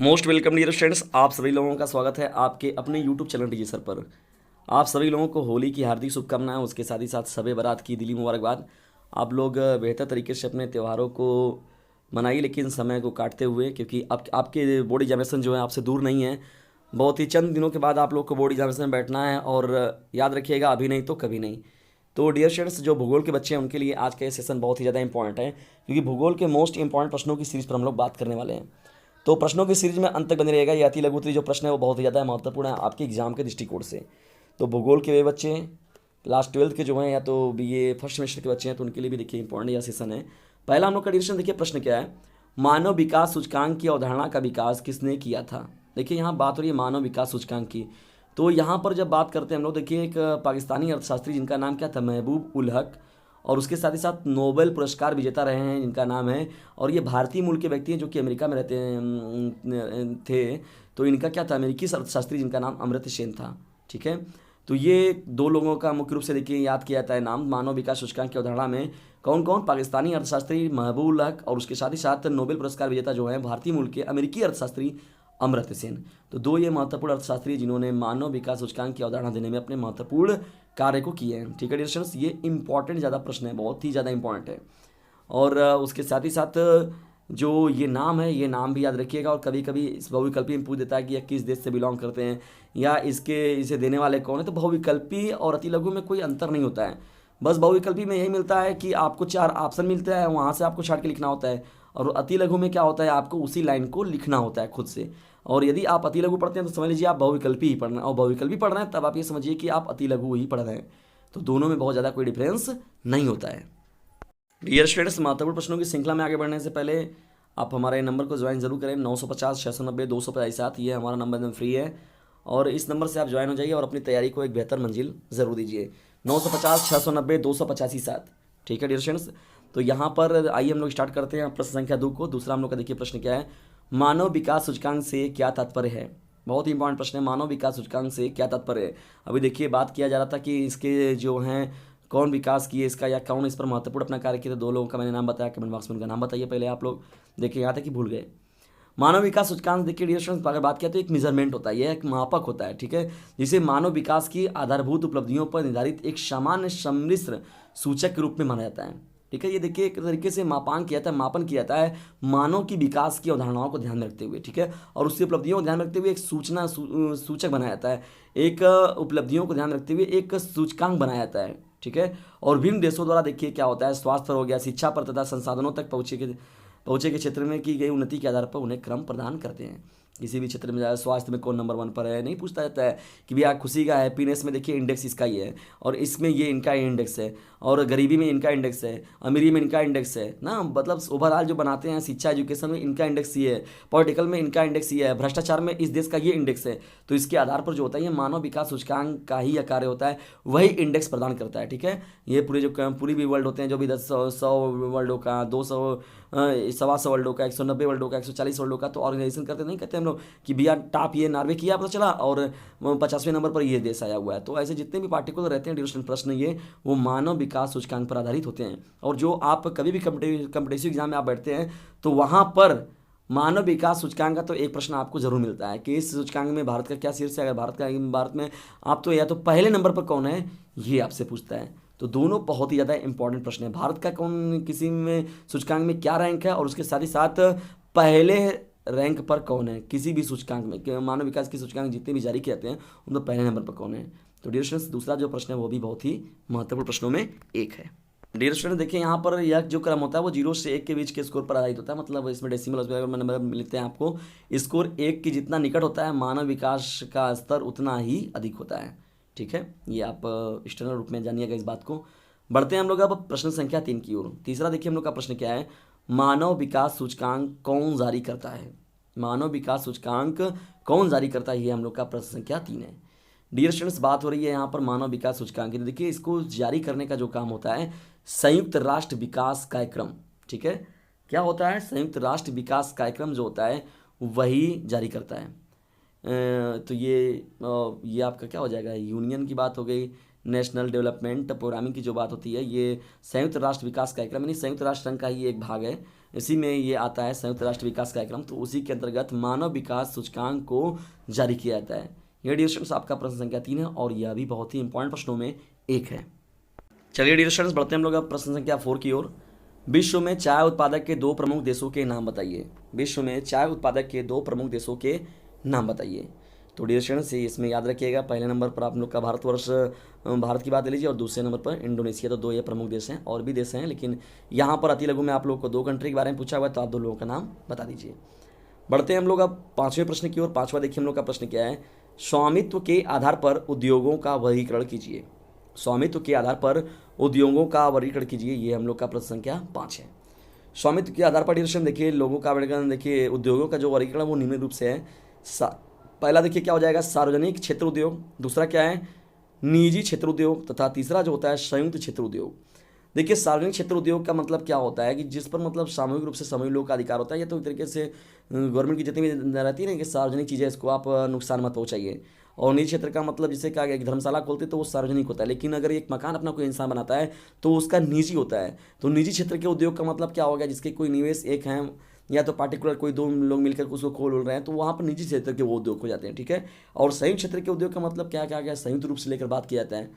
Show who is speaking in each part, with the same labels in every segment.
Speaker 1: Most welcome dear students, आप सभी लोगों का स्वागत है आपके अपने यूट्यूब चैनल डीजे सर पर। आप सभी लोगों को होली की हार्दिक शुभकामनाएं, उसके साथ ही साथ शब बारात की दिली मुबारकबाद। आप लोग बेहतर तरीके से अपने त्योहारों को मनाइए, लेकिन समय को काटते हुए, क्योंकि आपके बोर्ड एग्जामिनेशन जो है आपसे दूर नहीं है। बहुत ही चंद दिनों के बाद आप लोग को बोर्ड एग्जामिनेशन में बैठना है, और याद रखिएगा, अभी नहीं तो कभी नहीं। तो डियर स्टूडेंट्स, जो भूगोल के बच्चे हैं उनके लिए आज का ये सेशन बहुत ही ज़्यादा इंपॉर्टेंट है, क्योंकि भूगोल के मोस्ट इंपॉर्टेंट प्रश्नों की सीरीज पर हम लोग बात करने वाले हैं। तो प्रश्नों की सीरीज में अंत तक बने रहेगा। ये अति लघु उत्तरीय जो प्रश्न है वो बहुत ही ज़्यादा महत्वपूर्ण है आपके एग्जाम के दृष्टिकोण से। तो भूगोल के वे बच्चे क्लास 12 के जो हैं, या तो बीए फर्स्ट सेमेस्टर के बच्चे हैं, तो उनके लिए भी देखिए इंपॉर्टेंट यह सेशन है। पहला हम लोग का डिस्कशन देखिए, प्रश्न क्या है। मानव विकास सूचकांक की अवधारणा का विकास किसने किया था। देखिए यहाँ बात हो रही है मानव विकास सूचकांक की। तो यहाँ पर जब बात करते हैं हम लोग, देखिए एक पाकिस्तानी अर्थशास्त्री जिनका नाम क्या था, महबूब उल हक, और उसके साथ ही साथ नोबेल पुरस्कार विजेता रहे हैं जिनका नाम है, और ये भारतीय मूल के व्यक्ति हैं जो कि अमेरिका में रहते थे। तो इनका क्या था, अमेरिकी अर्थशास्त्री जिनका नाम अमर्त्य सेन था। ठीक है। तो ये दो लोगों का मुख्य रूप से देखिए याद किया जाता है नाम। मानव विकास सूचकांक की अवधारणा में कौन कौन, पाकिस्तानी अर्थशास्त्री महबूब उल हक, और उसके साथ ही साथ नोबेल पुरस्कार विजेता जो है भारतीय मूल के अमेरिकी अर्थशास्त्री अमर्त्य सेन। तो दो ये महत्वपूर्ण अर्थशास्त्री जिन्होंने मानव विकास सूचकांक की अवधारणा देने में अपने महत्वपूर्ण कार्य को किए हैं। ठीक है डियर स्टूडेंट्स, ये इंपॉर्टेंट ज़्यादा प्रश्न है, बहुत ही ज़्यादा इंपॉर्टेंट है। और उसके साथ ही साथ जो ये नाम है, ये नाम भी याद रखिएगा। और कभी कभी इस बहुविकल्पी में पूछ देता है कि यह किस देश से बिलोंग करते हैं, या इसे देने वाले कौन है। तो बहुविकल्पी और अति लघु में कोई अंतर नहीं होता है। बस बहुविकल्पी में यही मिलता है कि आपको 4 ऑप्शन मिलता है, वहाँ से आपको छाट के लिखना होता है। और अति लघु में क्या होता है, आपको उसी लाइन को लिखना होता है खुद से। और यदि आप अति लघु पढ़ते हैं तो समझ लीजिए आप बहुविकल्पी ही पढ़ रहे हैं, और बहुविकल्पी पढ़ रहे हैं तब आप ये समझिए कि आप अति लघु ही पढ़ रहे हैं। तो दोनों में बहुत ज़्यादा कोई डिफरेंस नहीं होता है। डियर स्टूडेंट्स, महत्वपूर्ण प्रश्नों की श्रृंखला में आगे बढ़ने से पहले आप हमारे नंबर को ज्वाइन जरूर करें। 950 690 257, ये हमारा नंबर एकदम फ्री है। और इस नंबर से आप ज्वाइन हो जाइए और अपनी तैयारी को एक बेहतर मंजिल ज़रूर दीजिए। 950 690 285 7। ठीक है डियर स्टूडेंट्स। तो यहाँ पर आइए हम लोग स्टार्ट करते हैं प्रश्न संख्या 2 को। दूसरा हम लोग का देखिए प्रश्न क्या है, मानव विकास सूचकांक से क्या तात्पर्य है। बहुत ही इंपॉर्टेंट प्रश्न है, मानव विकास सूचकांक से क्या तात्पर्य है। अभी देखिए बात किया जा रहा था कि इसके जो हैं कौन विकास किए इसका, या कौन इस पर महत्वपूर्ण अपना कार्य किया। तो दो लोगों का मैंने नाम बताया, कमेंट बॉक्स में उनका नाम बताइए पहले आप लोग। देखिए यहाँ तक कि भूल गए। मानव विकास सूचकांक देखिए डियर स्टूडेंट्स, अगर बात किया तो एक मेजरमेंट होता है, यह एक मापक होता है। ठीक है। जिसे मानव विकास की आधारभूत उपलब्धियों पर निर्धारित एक सामान्य सम्मिश्र सूचक के रूप में माना जाता है। ठीक है। ये देखिए एक तरीके से मापांक किया जाता है, मापन किया जाता है मानव की विकास की अवधारणाओं को ध्यान में रखते हुए। ठीक है। और उसकी उपलब्धियों को ध्यान में रखते हुए एक सूचक बनाया जाता है। एक उपलब्धियों को ध्यान में रखते हुए एक सूचकांक बनाया जाता है। ठीक है। और विभिन्न देशों द्वारा देखिए क्या होता है, स्वास्थ्य पर हो गया, शिक्षा पर तथा संसाधनों तक पहुँचे के क्षेत्र में की गई उन्नति के आधार पर उन्हें क्रम प्रदान करते हैं। किसी भी क्षेत्र में जाए, स्वास्थ्य में कौन नंबर 1 पर है नहीं पूछता जाता है कि भैया खुशी का हैप्पीनेस में देखिए इंडेक्स इसका ही है, और इसमें ये इनका इंडेक्स है, और गरीबी में इनका इंडेक्स है, अमीरी में इनका इंडेक्स है ना। मतलब ओवरऑल जो बनाते हैं शिक्षा एजुकेशन में इनका इंडेक्स ये है, पॉलिटिकल में इनका इंडेक्स ये है, भ्रष्टाचार में इस देश का ये इंडेक्स है। तो इसके आधार पर जो होता है ये मानव विकास सूचकांक का ही कार्य होता है, वही इंडेक्स प्रदान करता है। ठीक है। ये पूरे जो पूरी भी वर्ल्ड होते हैं, जो भी 10 100 वर्ल्डों का, 200 125 वर्ल्डों का, 190 वर्ल्डों का, 140 वर्ल्डों का, तो ऑर्गेनाइजेशन करते नहीं कहते हम लोग कि भैया टॉप ये नॉर्वे किया पता चला, और 50वें नंबर पर ये देश आया हुआ है। तो ऐसे जितने भी पार्टिकुलर रहते हैं ड्यूरेशन प्रश्न, ये वो मानव विकास सूचकांक पर आधारित होते हैं। और जो आप कभी भी कम्पिटेटिव एग्जाम में आप बैठते हैं तो वहाँ पर मानव विकास सूचकांक का तो एक प्रश्न आपको जरूर मिलता है कि इस सूचकांक में भारत का क्या शीर्ष है। अगर भारत में आप तो या तो पहले नंबर पर कौन है, ये आपसे पूछता है। तो दोनों बहुत ही ज़्यादा इंपॉर्टेंट प्रश्न है। भारत का कौन किसी में सूचकांक में क्या रैंक है, और उसके साथ ही साथ पहले रैंक पर कौन है किसी भी सूचकांक में, मानव विकास के सूचकांक जितने भी जारी किए जाते हैं उनमें पहले नंबर पर कौन है। तो डियर स्टूडेंट्स, दूसरा जो प्रश्न है वो भी बहुत ही महत्वपूर्ण प्रश्नों में एक है। डियर स्टूडेंट देखिए यहाँ पर यह जो क्रम होता है वो 0 से 1 के बीच के स्कोर पर आधारित होता है। मतलब इसमें डेसिमल नंबर मिलते हैं आपको। स्कोर 1 के जितना निकट होता है, मानव विकास का स्तर उतना ही अधिक होता है। ठीक है। ये आप एक्सटर्नल रूप में जानिएगा इस बात को। बढ़ते हैं हम लोग अब प्रश्न संख्या 3 की ओर। तीसरा देखिए हम लोग का प्रश्न क्या है, मानव विकास सूचकांक कौन जारी करता है। मानव विकास सूचकांक कौन जारी करता है, ये हम लोग का प्रश्न संख्या 3 है। डियर स्टूडेंट्स, बात हो रही है यहाँ पर मानव विकास सूचकांक की। देखिए इसको जारी करने का जो काम होता है संयुक्त राष्ट्र विकास कार्यक्रम। ठीक है। क्या होता है, संयुक्त राष्ट्र विकास कार्यक्रम जो होता है वही जारी करता है। तो ये आपका क्या हो जाएगा, यूनियन की बात हो गई, नेशनल डेवलपमेंट प्रोग्रामिंग की जो बात होती है, ये संयुक्त राष्ट्र विकास कार्यक्रम यानी संयुक्त राष्ट्र संघ का ही एक भाग है। इसी में ये आता है संयुक्त राष्ट्र विकास कार्यक्रम, तो उसी के अंतर्गत मानव विकास सूचकांक को जारी किया जाता है। ये डियर स्टूडेंट्स आपका प्रश्न संख्या 3 है और यह भी बहुत ही इंपॉर्टेंट प्रश्नों में एक है। चलिए डियर स्टूडेंट्स बढ़ते हैं हम लोग अब प्रश्न संख्या 4 की ओर। विश्व में चाय उत्पादक के 2 प्रमुख देशों के नाम बताइए। विश्व में चाय उत्पादक के 2 प्रमुख देशों के नाम बताइए। तो डियर स्टूडेंट्स इसमें याद रखिएगा, पहले नंबर पर आप लोग का भारत की बात ले लीजिए और दूसरे नंबर पर इंडोनेशिया। तो 2 ये प्रमुख देश हैं, और भी देश हैं, लेकिन यहाँ पर अति लघु में आप लोग को 2 कंट्री के बारे में पूछा हुआ है, तो आप 2 लोगों का नाम बता दीजिए। बढ़ते हैं हम लोग अब 5वें प्रश्न की ओर। 5वां देखिए हम लोग का प्रश्न क्या है, स्वामित्व के आधार पर उद्योगों का वर्गीकरण कीजिए। स्वामित्व के आधार पर उद्योगों का वर्गीकरण कीजिए, ये हम लोग का प्रश्न संख्या 5 है। स्वामित्व के आधार पर डिस्कशन देखिए, लोगों का वर्गीकरण देखिए, उद्योगों का जो वर्गीकरण वो निम्न रूप से है। पहला देखिए क्या हो जाएगा, सार्वजनिक क्षेत्र उद्योग, दूसरा क्या है निजी क्षेत्र उद्योग, तथा तीसरा जो होता है संयुक्त क्षेत्र उद्योग। देखिए सार्वजनिक क्षेत्र उद्योग का मतलब क्या होता है कि जिस पर मतलब सामूहिक रूप से सभी लोगों का अधिकार होता है, या तो एक तरीके से गवर्नमेंट की जितनी भी रहती है ना कि सार्वजनिक चीज़ें इसको आप नुकसान मत पहुँचाइए। और निजी क्षेत्र का मतलब जैसे क्या एक धर्मशाला खोलते तो वो सार्वजनिक होता है, लेकिन अगर एक मकान अपना कोई इंसान बनाता है तो उसका निजी होता है। तो निजी क्षेत्र के उद्योग का मतलब क्या होगा, जिसके कोई निवेश एक है या तो पार्टिकुलर कोई 2 लोग मिलकर उसको खोल रहे हैं, तो वहाँ पर निजी क्षेत्र के वो उद्योग हो जाते हैं, ठीक है। और संयुक्त क्षेत्र के उद्योग का मतलब क्या क्या क्या संयुक्त रूप से लेकर बात किया जाता है,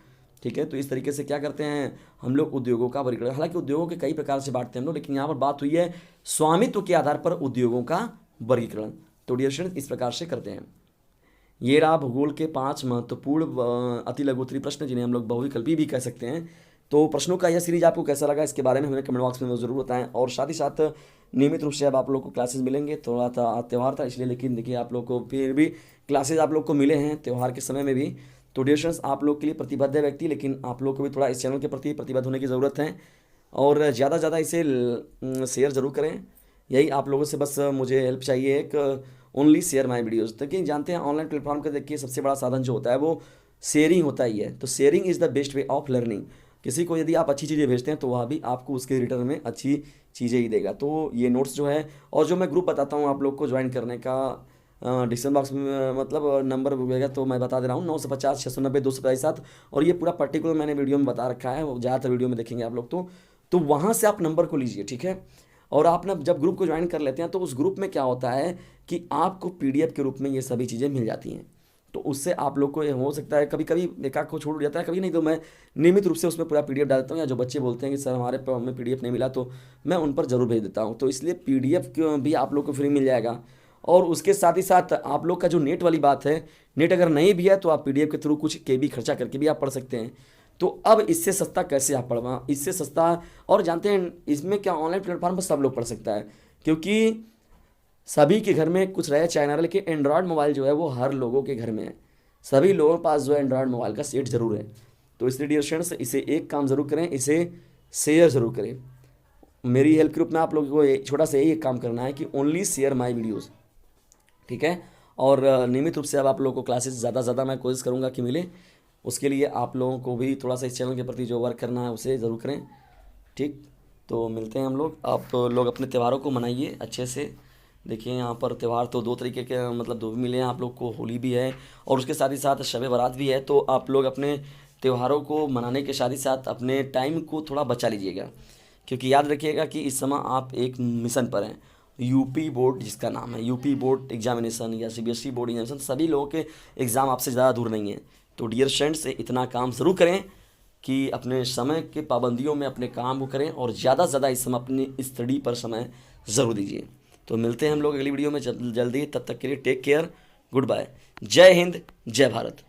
Speaker 1: ठीक है। तो इस तरीके से क्या करते हैं हम लोग उद्योगों का वर्गीकरण, हालांकि उद्योगों के कई प्रकार से बांटते हैं हम लोग, लेकिन यहाँ पर बात हुई है स्वामित्व के आधार पर उद्योगों का वर्गीकरण। तो डियर स्टूडेंट्स इस प्रकार से करते हैं। ये रहा भूगोल के 5 महत्वपूर्ण अति लघु उत्तरीय प्रश्न, जिन्हें हम लोग बहुविकल्पी भी कह सकते हैं। तो प्रश्नों का यह सीरीज आपको कैसा लगा, इसके बारे में हमें कमेंट बॉक्स में जरूर बताएं। और साथ ही साथ नियमित रूप से अब आप लोग को क्लासेस मिलेंगे। थोड़ा था त्यौहार था इसलिए, लेकिन देखिए आप लोग को फिर भी क्लासेस आप लोग को मिले हैं त्यौहार के समय में भी। तो डियर स्टूडेंट्स आप लोग के लिए प्रतिबद्ध है व्यक्ति, लेकिन आप लोग को भी थोड़ा इस चैनल के प्रति प्रतिबद्ध होने की ज़रूरत है, और ज़्यादा से ज़्यादा इसे शेयर ज़रूर करें। यही आप लोगों से बस मुझे हेल्प चाहिए, एक ओनली शेयर माई वीडियोज़। देखिए जानते हैं ऑनलाइन प्लेटफॉर्म का देखिए सबसे बड़ा साधन जो होता है वो शेयरिंग होता ही है। तो sharing is the best way of learning. किसी को यदि आप अच्छी चीज़ें भेजते हैं तो वह भी आपको उसके रिटर्न में अच्छी चीज़ें ही देगा। तो ये नोट्स जो है और जो मैं ग्रुप बताता हूँ आप लोग को ज्वाइन करने का, डिस्क्रिप्शन बॉक्स में मतलब नंबर मिलेगा, तो मैं बता दे रहा हूँ 950 690 257। और ये पूरा पर्टिकुलर मैंने वीडियो में बता रखा है, वो ज़्यादातर वीडियो में देखेंगे आप लोग। तो वहाँ से आप नंबर को लीजिए, ठीक है। और आप ना जब ग्रुप को ज्वाइन कर लेते हैं तो उस ग्रुप में क्या होता है कि आपको PDF के रूप में ये सभी चीज़ें मिल जाती हैं। तो उससे आप लोग को ये हो सकता है कभी कभी एक आध को छूट जाता है, कभी नहीं, तो मैं नियमित रूप से उसमें पूरा PDF डाल देता हूँ। या जो बच्चे बोलते हैं कि सर हमें PDF नहीं मिला, तो मैं उन पर ज़रूर भेज देता हूँ। तो इसलिए PDF भी आप लोग को फ्री मिल जाएगा। और उसके साथ ही साथ आप लोग का जो नेट वाली बात है, नेट अगर नहीं भी है तो आप PDF के थ्रू कुछ KB खर्चा करके भी आप पढ़ सकते हैं। तो अब इससे सस्ता कैसे आप पढ़वा, इससे सस्ता। और जानते हैं इसमें क्या ऑनलाइन प्लेटफॉर्म पर सब लोग पढ़ सकता है, क्योंकि सभी के घर में कुछ रहे चाहे ना रहे, लेकिन एंड्रॉयड मोबाइल जो है वो हर लोगों के घर में है। सभी लोगों के पास जो है एंड्रॉयड मोबाइल का सेट ज़रूर है। तो इसलिए डियर स्टूडेंट्स इसे एक काम ज़रूर करें, इसे शेयर ज़रूर करें। मेरी हेल्प ग्रुप में आप लोगों को छोटा सा यही एक काम करना है कि ओनली शेयर माई वीडियोज़, ठीक है। और नियमित रूप से अब आप लोगों को क्लासेस ज़्यादा से ज़्यादा मैं कोशिश करूँगा कि मिले। उसके लिए आप लोगों को भी थोड़ा सा इस चैनल के प्रति जो वर्क करना है उसे ज़रूर करें, ठीक। तो मिलते हैं हम लोग। आप लोग अपने त्योहारों को मनाइए अच्छे से। देखिए यहाँ पर त्यौहार तो 2 तरीके के मतलब 2 भी मिले हैं आप लोग को, होली भी है और उसके साथ ही साथ शब बारात भी है। तो आप लोग अपने त्योहारों को मनाने के साथ ही साथ अपने टाइम को थोड़ा बचा लीजिएगा, क्योंकि याद रखिएगा कि इस समय आप एक मिशन पर हैं। यूपी बोर्ड जिसका नाम है यूपी बोर्ड एग्जामिनेशन या CBSE बोर्ड एग्जामिनेशन, सभी लोगों के एग्ज़ाम आपसे ज़्यादा दूर नहीं है। तो डियर फ्रेंड्स इतना काम ज़रूर करें कि अपने समय के पाबंदियों में अपने काम को करें, और ज़्यादा से ज़्यादा इस समय अपनी स्टडी पर समय ज़रूर दीजिए। तो मिलते हैं हम लोग अगली वीडियो में जल्दी। तब तक के लिए टेक केयर, गुड बाय, जय हिंद, जय भारत।